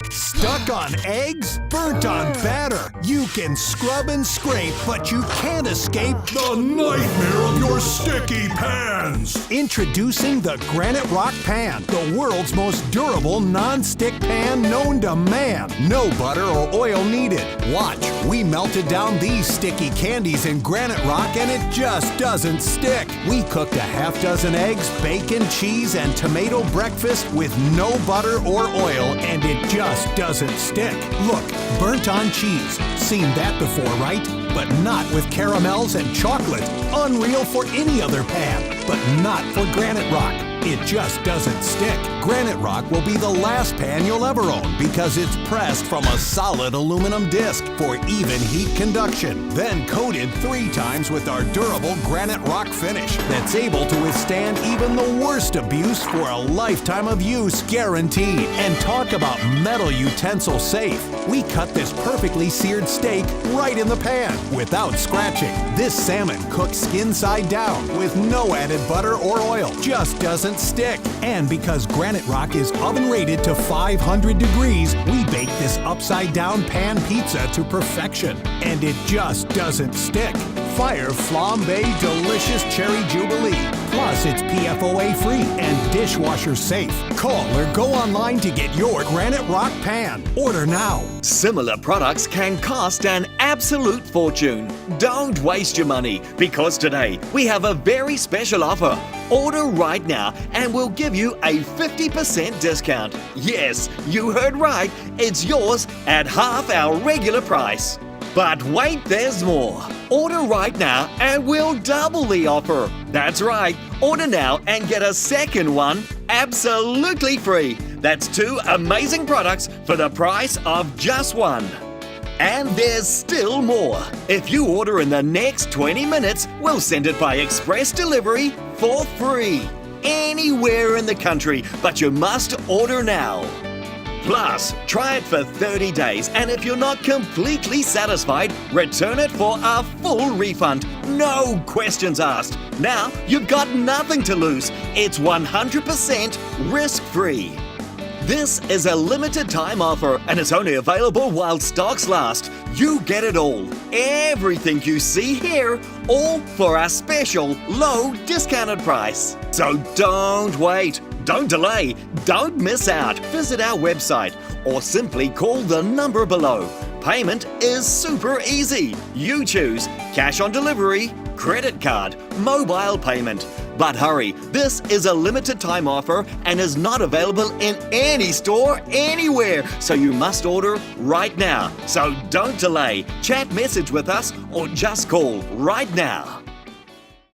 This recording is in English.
Stuck on eggs? Burnt on batter? You can scrub and scrape, but you can't escape the nightmare of your sticky pans! Introducing the Granite Rock Pan, the world's most durable non-stick pan known to man. No butter or oil needed. Watch, we melted down these sticky candies in Granite Rock and it just doesn't stick. We cooked a half dozen eggs, bacon, cheese, and tomato breakfast with no butter or oil and it just doesn't stick. Look, burnt on cheese. Seen that before, right? But not with caramels and chocolate. Unreal for any other pan, but not for Granite Rock. It just doesn't stick. Granite Rock will be the last pan you'll ever own because it's pressed from a solid aluminum disc for even heat conduction, then coated 3 times with our durable Granite Rock finish that's able to withstand even the worst abuse for a lifetime of use guaranteed. And talk about metal utensil safe. We cut this perfectly seared steak right in the pan without scratching. This salmon cooked skin side down with no added butter or oil. Just doesn't stick. And because Granite Rock is oven rated to 500 degrees, we bake this upside down pan pizza to perfection. And it just doesn't stick. Fire flambe delicious cherry Jubilee. Plus it's PFOA free and dishwasher safe. Call or go online to get your Granite Rock Pan. Order now. Similar products can cost an absolute fortune. Don't waste your money because today we have a very special offer. Order right now and we'll give you a 50% discount. Yes, you heard right. It's yours at half our regular price. But wait, there's more. Order right now and we'll double the offer. That's right. Order now and get a second one absolutely free. That's 2 amazing products for the price of just one. And there's still more. If you order in the next 20 minutes, we'll send it by express delivery for free. Anywhere in the country, but you must order now. Plus, try it for 30 days, and if you're not completely satisfied, return it for a full refund. No questions asked. Now, you've got nothing to lose. It's 100% risk-free. This is a limited time offer and it's only available while stocks last. You get it all. Everything you see here, all for a special low discounted price. So don't wait. Don't delay. Don't miss out. Visit our website or simply call the number below. Payment is super easy. You choose cash on delivery, credit card, mobile payment. But hurry, this is a limited time offer and is not available in any store anywhere, so you must order right now. So don't delay. Chat message with us or just call right now.